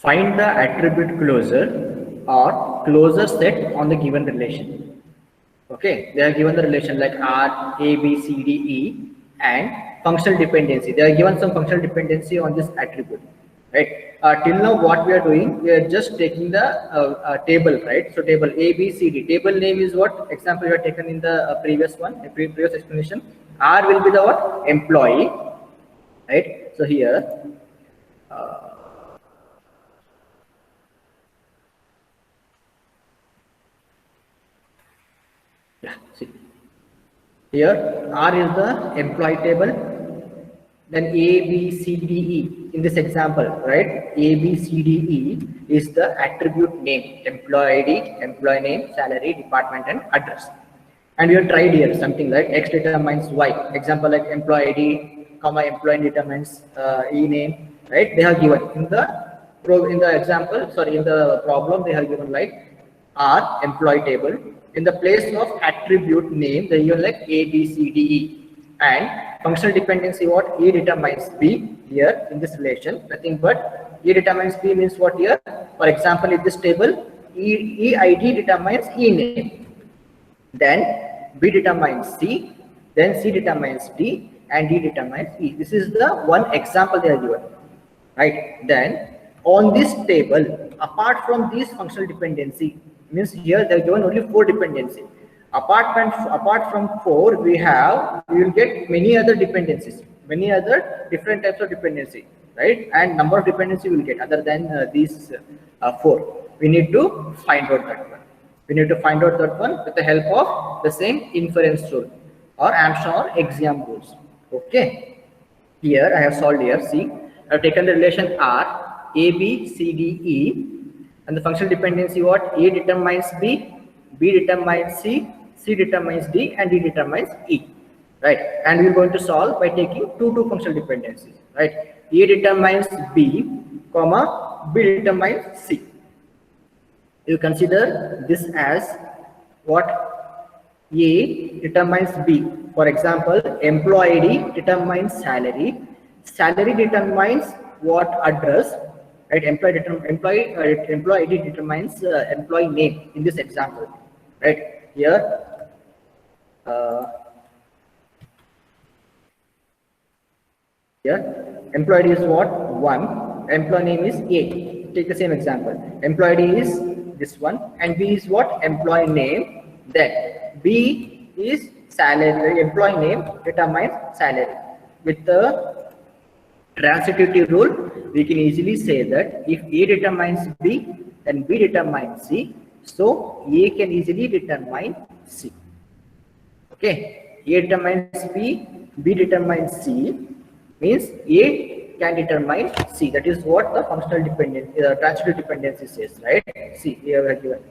Find the attribute closure or closure set on the given relation. Okay, they are given the relation like R, A, B, C, D, E, and functional dependency. They are given some functional dependency on this attribute, right? Till now, what we are doing, we are just taking the table, right? So table A, B, C, D. Table name is what? Example you have taken in the previous one, the previous explanation. R will be the what? Employee, right? So here. Yeah, see. Here R is the employee table, then A, B, C, D, E. In this example, right? A, B, C, D, E is the attribute name, employee ID, employee name, salary, department, and address. And we have tried here something like X determines Y. Example like employee ID, comma employee determines E name, right? They have given in the example, sorry, in the problem they have given like R employee table. In the place of attribute name, they give like A, B, C, D, E. And functional dependency, what? A determines B here in this relation, nothing but A determines B means what here? For example, in this table, E ID determines E name. Then B determines C, then C determines D, and D determines E. This is the one example they are given, right? Then on this table, apart from this functional dependency, means here they are given only 4 dependency. Apart from 4, we will get many other dependencies, many other different types of dependency, right? And number of dependency we will get other than these 4. We need to find out that one. We need to find out that one with the help of the same inference rule or Armstrong or Axiom rules. Okay. Here I have solved here. See, I have taken the relation R, A, B, C, D, E, and the functional dependency what? A determines B, B determines C, C determines D, and D determines E. Right. And we're going to solve by taking two functional dependencies. Right. A determines B, comma B determines C. You consider this as what? A determines B. For example, employee ID determines salary. Salary determines what? Address. Right? Employee ID determines employee name in this example. Right? Here. Here, employee ID is what? 1. Employee name is A. Take the same example. Employee ID is this one, and B is what? Employee name. Then B is salary. Employee name determines salary. With the transitivity rule, we can easily say that if A determines B, then B determines C. So A can easily determine C. Okay, A determines B, B determines C, means A can determine C. That is what the functional dependency, transitive dependency says, right? See, here we are given.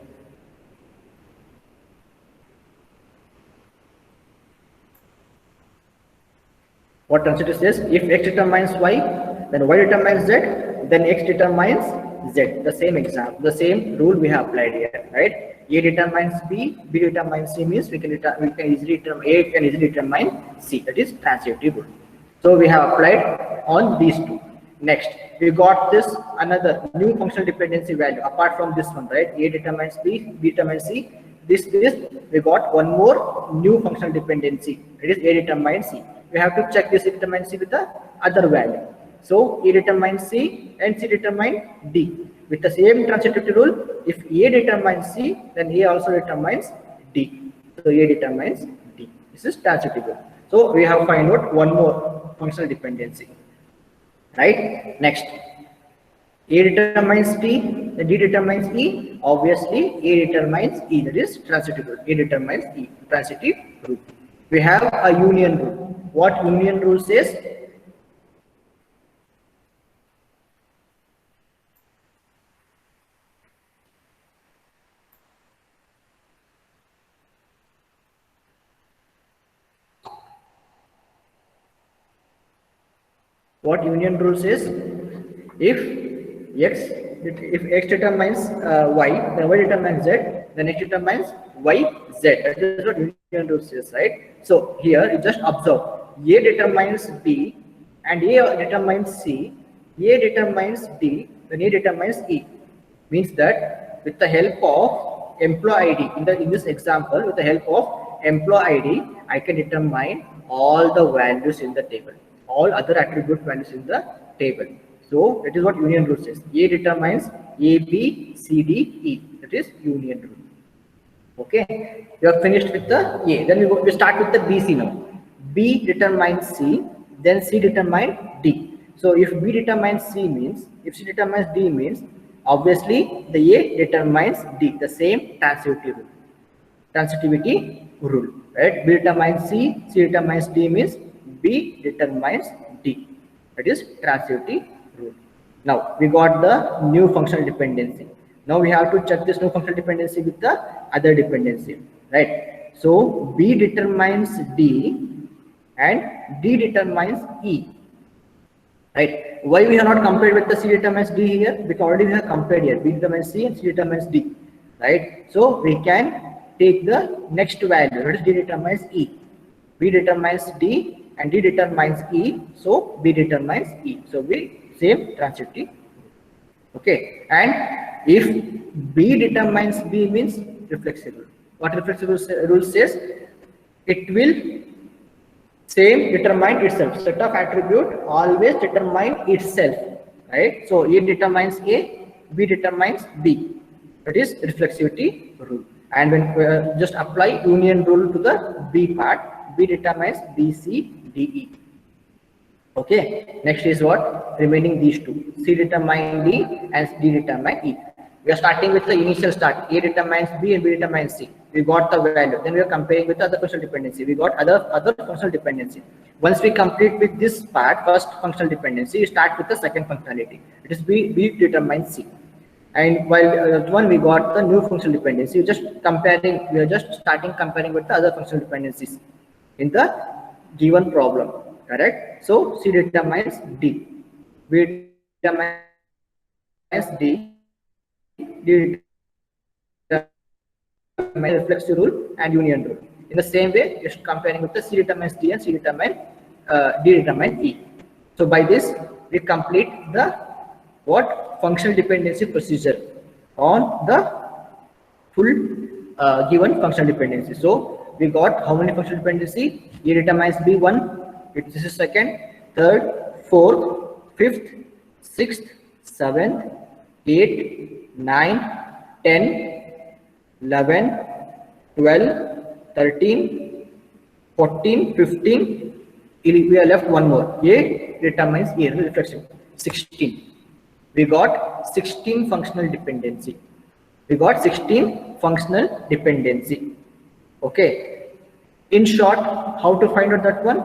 What transitive says? If X determines Y, then Y determines Z, then X determines Z. The same example, the same rule we have applied here, right? A determines B, B determines C means we can easily determine A can easily determine C. That is transitive rule. So we have applied on these two. Next, we got this another new functional dependency value apart from this one, right? A determines B, B determines C. This we got one more new functional dependency. It is A determines C. We have to check this A determines C with the other value. So A determines C and C determines D. With the same transitivity rule, if A determines C, then A also determines D. So A determines D. This is transitive rule. So we have find out one more functional dependency. Right? Next. A determines D, then D determines E. Obviously, A determines E. That is transitive rule. A determines E. Transitive rule. We have a union rule. What union rule says? What union rule says? If X determines Y, then Y determines Z, then X determines Y, Z. That is what union rule says, right? So here you just observe. A determines B and A determines C. A determines D then A determines E. Means that with the help of employee ID, in this example, with the help of employee ID, I can determine all the values in the table, all other attribute values in the table. So that is what union rule says. A determines A, B, C, D, E. That is union rule. Okay, we are finished with the A. Then we start with the BC now. B determines C, then C determines D. So if B determines C means, if C determines D means, obviously the A determines D, the same transitivity rule, right? B determines C, C determines D means B determines D. That is transitivity rule. Now we got the new functional dependency. Now we have to check this new functional dependency with the other dependency, right? So B determines D and D determines E, right? Why we have not compared with the C determines D here? Because already we have compared here. B determines C and C determines D, right? So we can take the next value, that is D determines E. B determines D and D determines E, so B determines E. So we same transitivity. Okay, and if B determines B means reflexive rule. What reflexive rule says? It will same determine itself. Set of attribute always determine itself, right? So A determines A, B determines B. That is reflexivity rule. And when we just apply union rule to the B part, B determines B, C, D, E. Okay, next is what? Remaining these two. C determine D and D determine E. We are starting with the initial start. A determines B and B determines C. We got the value. Then we are comparing with the other functional dependency. We got other functional dependency. Once we complete with this part, first functional dependency, we start with the second functionality. It is B determines C. And while one we got the new functional dependency, just comparing. We are just starting comparing with the other functional dependencies in the given problem. Correct? So C determines D. B determines D. D determines reflexive rule and union rule. In the same way, just comparing with the C determines D and D determines E. So by this, we complete the what functional dependency procedure on the full given functional dependency. So we got how many functional dependency? A determines B 1. This is second, third, fourth, fifth, sixth, seventh, 8, 9, 10, 11, 12, 13, 14, 15. We are left one more. A determines A, reflection. 16. We got 16 functional dependency. Okay. In short, how to find out that one?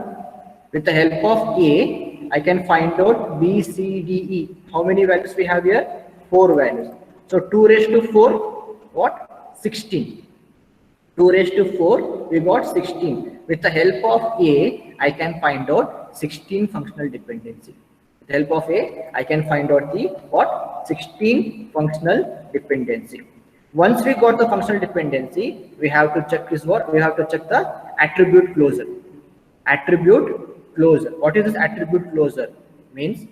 With the help of A, I can find out B, C, D, E. How many values we have here? 4 values. So 2 raised to 4, what? 16. 2 raised to 4, we got 16. With the help of A, I can find out 16 functional dependency. With the help of A, I can find out the what? 16 functional dependency. Once we got the functional dependency, we have to check is what? We have to check the attribute closure. What is this attribute closure? Means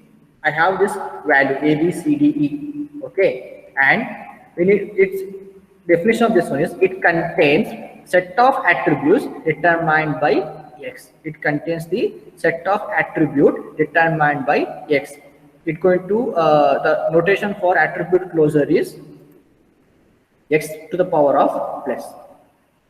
I have this value A, B, C, D, E. Okay, and we need its definition of this one is it contains set of attributes determined by X. It contains the set of attribute determined by X. It's going to the notation for attribute closure is X to the power of plus.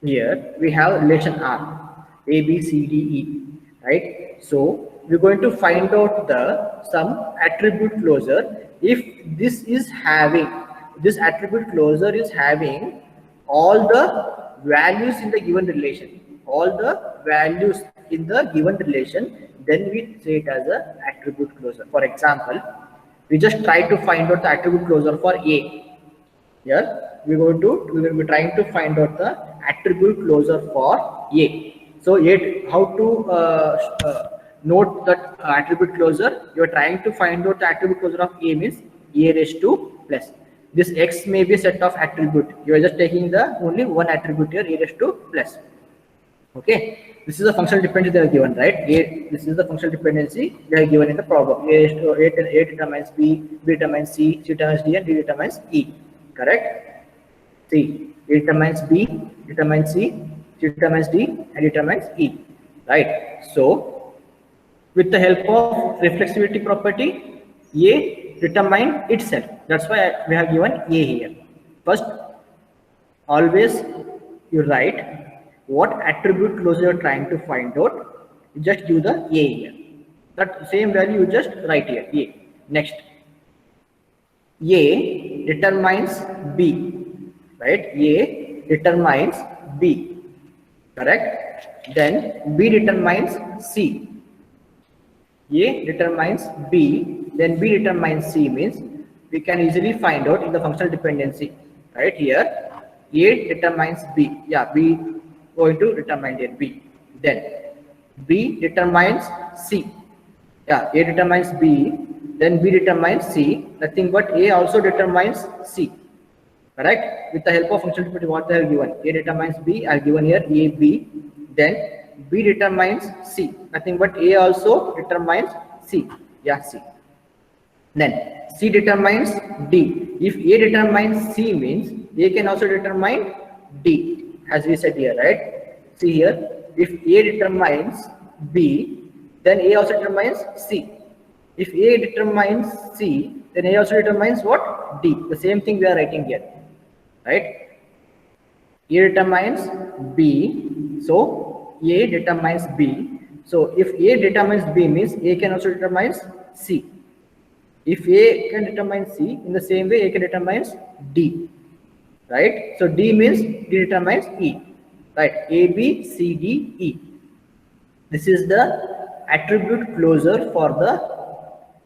Here we have relation R, A, B, C, D, E, right? So we're going to find out the some attribute closure if this attribute closure is having all the values in the given relation. Then we say it as a attribute closure. For example, we just try to find out the attribute closure for A. Here we will be trying to find out the attribute closure for A. So how to note that attribute closure? You are trying to find out the attribute closure of A means A raised to plus. This X may be a set of attribute. You are just taking the only one attribute here, A raised to plus. Okay, this is a functional dependency they are given, right? A, this is the functional dependency they are given in the problem. A determines B, B determines C, C determines D, and D determines E. Correct? C, A determines B, determines C, C determines D, and determines E. Right? So, with the help of reflexivity property, A determine itself. That's why we have given A here. First, always you write what attribute closure you're trying to find out. You just give the A here. That same value you just write here. A. Next, A determines B. Right? A determines B. Correct? Then B determines C. A determines B, then B determines C means we can easily find out in the functional dependency. Right here, A determines B. Yeah, B going to determine here B. Then B determines C. Yeah, A determines B, then B determines C. Nothing but A also determines C. Correct? With the help of functional dependency, what they are given? A determines B, I have given here A, B. Then B determines C. Nothing but A also determines C. Yeah, C. Then C determines D. If A determines C means A can also determine D, as we said here, right? See here, if A determines B, then A also determines C. If A determines C, then A also determines what? D. The same thing we are writing here, right? A determines B, so A determines B. So if A determines B means A can also determines C. If A can determine C, in the same way A can determines D, right? So D means D determines E, right? A, B, C, D, E. This is the attribute closure for the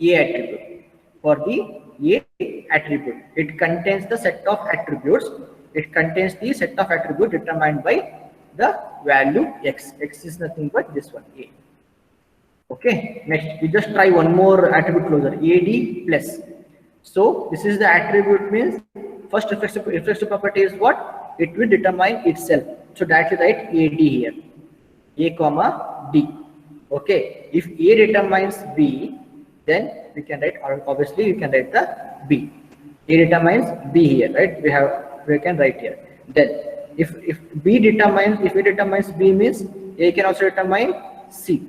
A attribute. For the A attribute, it contains the set of attributes. It contains the set of attributes determined by the value X. X is nothing but this one, A. Okay, next we just try one more attribute closure, AD plus. So this is the attribute means first reflexive property is what? It will determine itself. So directly write AD here, A comma D. Okay, if A determines B, then we can write, or obviously you can write the B. A determines B here, right? We can write here. Then if B determines, if A determines B means A can also determine C.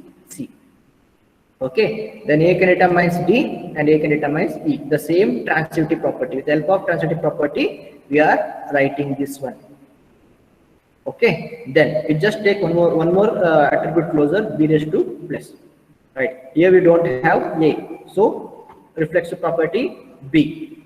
Okay, then A can determines D and A can determines E. The same transitivity property. With the help of transitivity property, we are writing this one. Okay, then we just take one more attribute closure, B raised to plus. Right, here we don't have A, so reflexive property B.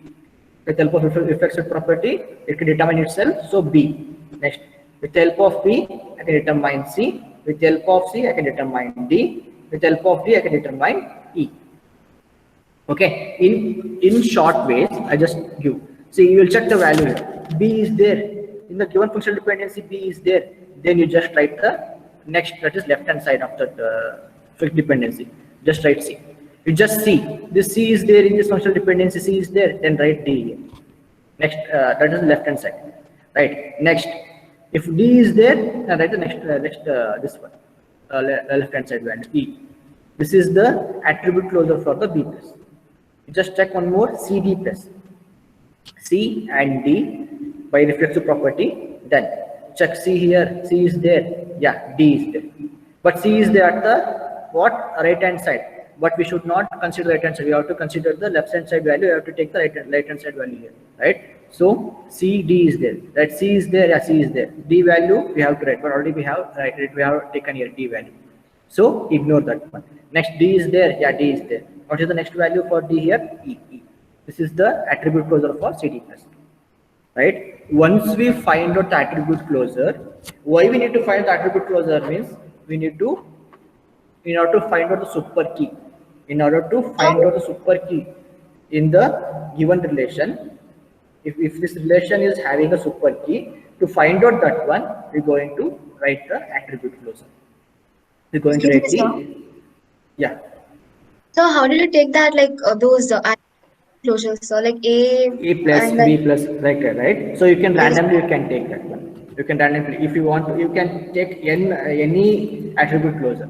With the help of reflexive property, it can determine itself, so B. Next, with the help of B, I can determine C. With the help of C, I can determine D. With the help of D, I can determine E. Okay, in short ways, I just give. See, you will check the value here. B is there. In the given functional dependency, B is there. Then you just write the next, that is left hand side of the functional dependency. Just write C. You just see this C is there in this functional dependency, C is there, then write D here. Next, that is left hand side. Right. Next, if D is there, then write the next this one. Left hand side value E. This is the attribute closure for the B plus. You just check one more, CD plus. C and D by reflexive property. Then check C here. C is there. Yeah, D is there. But C is there at the what? Right hand side. But we should not consider right hand side. We have to consider the left hand side value. We have to take the right hand side value here. Right? So C, D is there. That C is there. Yeah, C is there. D value we have to write. But already we have we have taken here D value. So ignore that one. Next, D is there. Yeah, D is there. What is the next value for D here? E. This is the attribute closure for CD plus. Right? Once we find out the attribute closure, why we need to find the attribute closure means we need to, in order to find out the super key. In order to find out the super key in the given relation, if this relation is having a super key, to find out that one, we're going to write the attribute closure. We're going to write the, yeah. So how did you take that, like those closures, so like A plus, and B plus, like that, right? So you can randomly you can take that one. You can randomly, if you want to, you can take any attribute closure.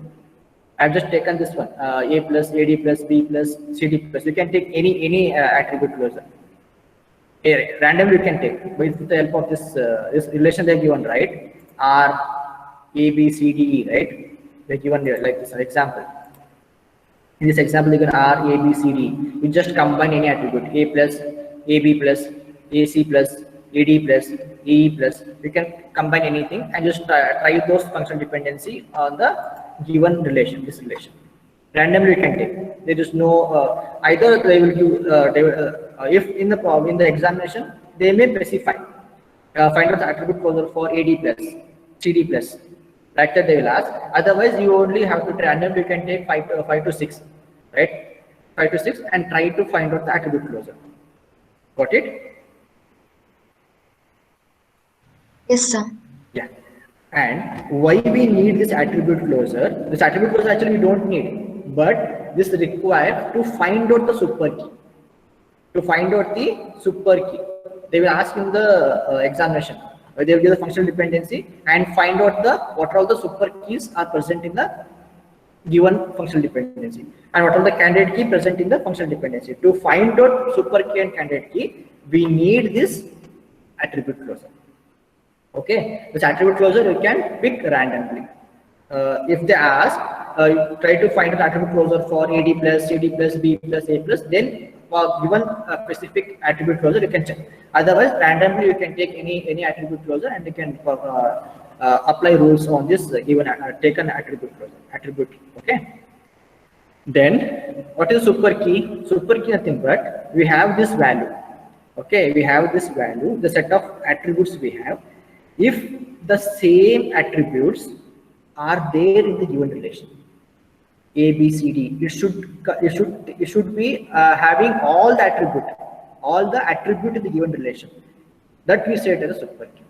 I've just taken this one, a plus, ad plus, b plus, cd plus. You can take any attribute closure. Randomly you can take with the help of this relation they're given, right? R, A, B, C, D, E, right? They're given here like this example. In this example, you can R, A, B, C, D. You just combine any attribute, A plus, AB plus, AC plus, AD plus, AE plus. You can combine anything and just try those functional dependency on the given relation, this relation. Randomly you can take. There is no either they will give. If in the examination they may specify find out the attribute closure for AD plus, CD plus. Like that they will ask. Otherwise, you only have to randomly. You can take 5 to 6, right? 5 to 6 and try to find out the attribute closure. Got it? Yes, sir. Yeah. And why we need this attribute closure? This attribute closure actually we don't need, but this requires to find out the super key. To find out the super key, they will ask in the examination. They will give the functional dependency and find out what all the super keys are present in the given functional dependency and what are the candidate key present in the functional dependency. To find out super key and candidate key, we need this attribute closure. Okay, this attribute closure you can pick randomly. If they ask, try to find the attribute closure for AD plus, CD plus, B plus, A plus, then for given a specific attribute closure you can check. Otherwise, randomly you can take any attribute closure and you can apply rules on this given taken attribute closure attribute. Okay. Then what is super key? Super key nothing but we have this value. Okay, we have this value, the set of attributes we have. If the same attributes are there in the given relation, A, B, C, D, it should be having all the attribute in the given relation. That we say it as a super key.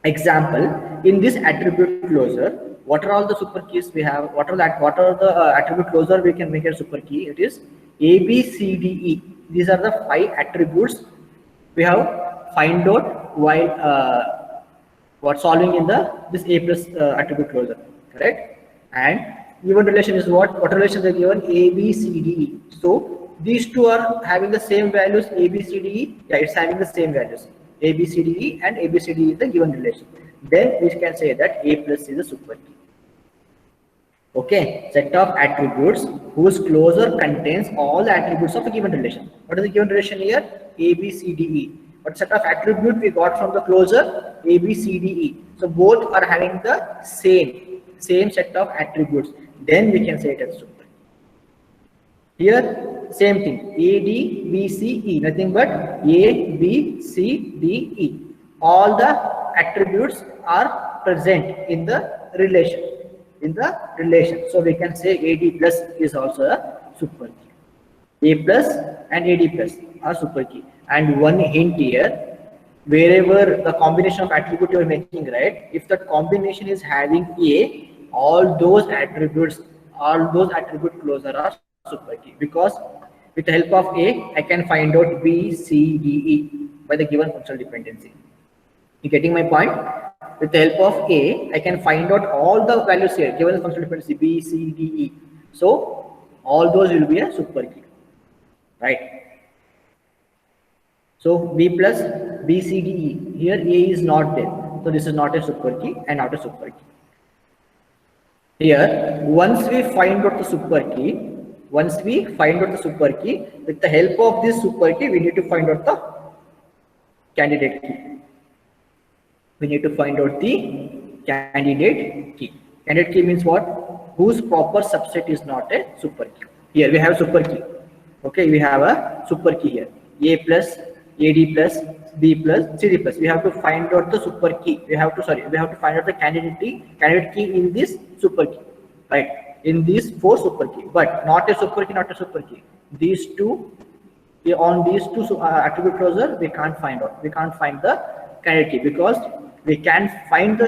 Example, in this attribute closure, what are all the super keys we have? What are the attribute closure we can make a super key? It is A, B, C, D, E. These are the 5 attributes we have find out while solving in this A plus attribute closure, correct? And given relation is what relations are given? A, B, C, D, E. So these two are having the same values. A, B, C, D, E. Yeah, it's having the same values. A, B, C, D, E, and A, B, C, D is the given relation. Then we can say that A plus is a super key. Okay, set of attributes whose closure contains all the attributes of a given relation. What is the given relation here? A, B, C, D, E. What set of attribute we got from the closure? A, B, C, D, E. So both are having the same set of attributes. Then we can say it as super. Here, same thing. A, D, B, C, E. Nothing but A, B, C, D, E. All the attributes are present in the relation. So we can say AD plus is also a super key. A plus and AD plus are super key. And one hint here, wherever the combination of attribute you are making, right? If that combination is having A, all those attribute closure are super key, because with the help of A, I can find out B, C, D, E by the given functional dependency. You getting my point? With the help of A, I can find out all the values here given the functional dependency B, C, D, E. So all those will be a super key, right? So B plus B, C, D, E. Here A is not there, so this is not a super key and not a super key. Here, once we find out the super key, with the help of this super key, we need to find out the candidate key. We need to find out the candidate key. Candidate key means what? Whose proper subset is not a super key. Here we have super key. Okay, we have a super key here. A plus, AD plus, B plus, CD plus. We have to find out the super key. We have to find out the candidate key in this super key, right? In these 4 super key, but not a super key. These two, on these two attribute closure, we can't find out. We can't find the candidate key because we can find the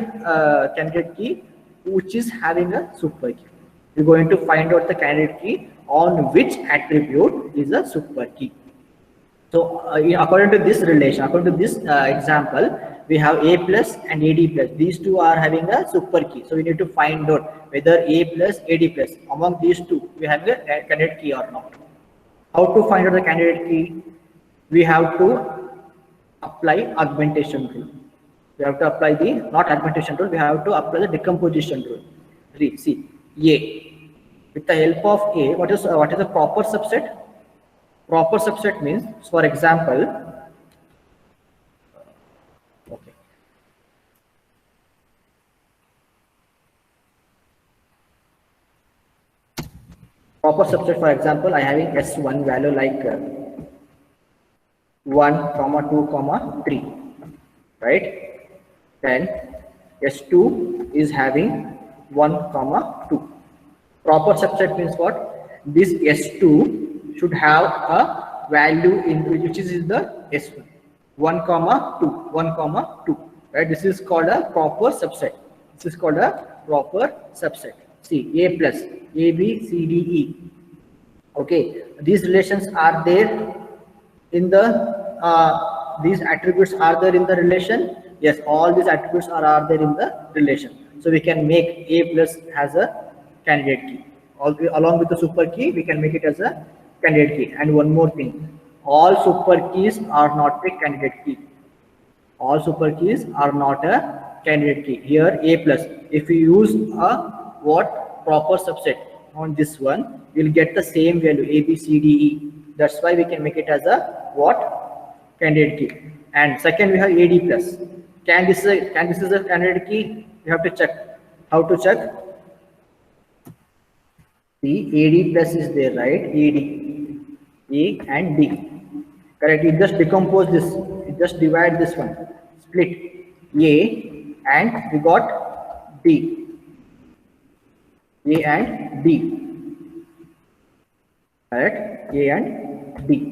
candidate key which is having a super key. We're going to find out the candidate key on which attribute is a super key. So according to this relation, according to this example, we have A plus and AD plus. These two are having a super key. So we need to find out whether A plus, AD plus, among these two, we have a candidate key or not. How to find out the candidate key? We have to apply augmentation rule. We have to apply the, not augmentation rule, we have to apply the decomposition rule. See, A. With the help of A, what is the proper subset? Proper subset means, for example, okay. Proper subset, for example, I having S1 value like 1, comma 2, comma 3, right? Then S2 is having 1, comma 2. Proper subset means what? This S2 should have a value in which is in the S1. 1, comma 2, 1, comma 2. Right? This is called a proper subset. This is called a proper subset. See, A plus, A, B, C, D, E. Okay, these relations are there in the, these attributes are there in the relation. Yes, all these attributes are there in the relation. So we can make A plus as a candidate key. Along with the super key, we can make it as a candidate key. And one more thing, all super keys are not a candidate key. All super keys are not a candidate key. Here A plus, if we use a what proper subset on this one, we'll get the same value A, B, C, D, E. That's why we can make it as a what candidate key. And second, we have AD plus. Can this is a candidate key? You have to check. How to check? The AD plus is there, right? AD, A and D. Correct. You just decompose this. You just divide this one. Split A and we got D. A and D. Correct. A and D.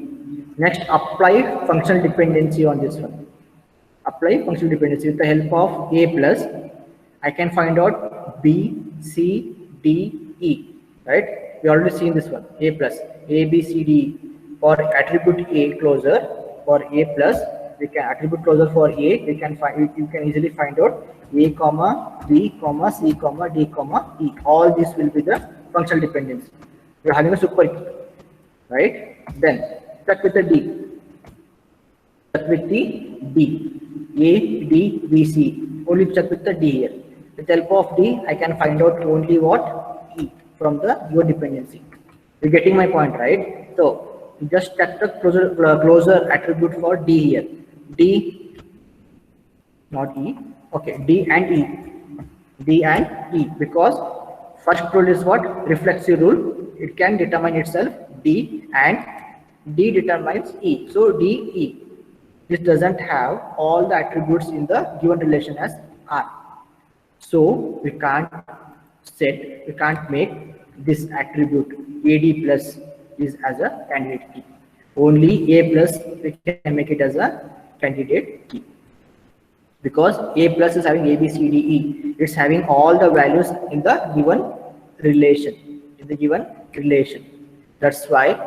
Next, apply functional dependency on this one. Apply functional dependency with the help of A plus. I can find out B, C, D, E. Right? We already seen this one. A plus, A, B, C, D, E. For attribute A closure, for A plus, we can attribute closure for A. We can find. You can easily find out A, comma B, comma C, comma D, comma E. All this will be the functional dependency. We are having a super key, right? Then check with the D. Check with the D. A, D, B, C. Only check with the D here. With the help of D, I can find out only what E from the your dependency. You're getting my point, right? So just check the closure attribute for D here. D, not E. Okay, D and E. D and E, because first rule is what? Reflexive rule. It can determine itself D and D determines E. So D, E. This doesn't have all the attributes in the given relation as R. So we can't make this attribute AD plus is as a candidate key. Only A plus we can make it as a candidate key. Because A plus is having A, B, C, D, E. It's having all the values in the given relation. That's why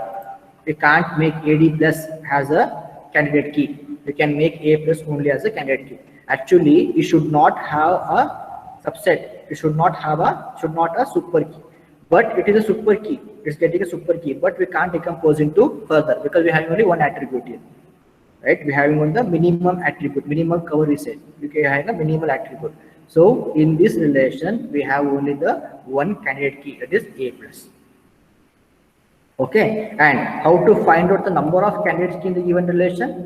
we can't make AD plus as a candidate key. We can make A plus only as a candidate key. Actually, it should not have a subset. It should not a super key. But it is a super key. It's getting a super key. But we can't decompose into further because we have only one attribute here. Right? We having on the minimum attribute, minimum cover we said. We can have a minimal attribute. So in this relation, we have only the one candidate key, that is A plus. Okay, and how to find out the number of candidates in the given relation?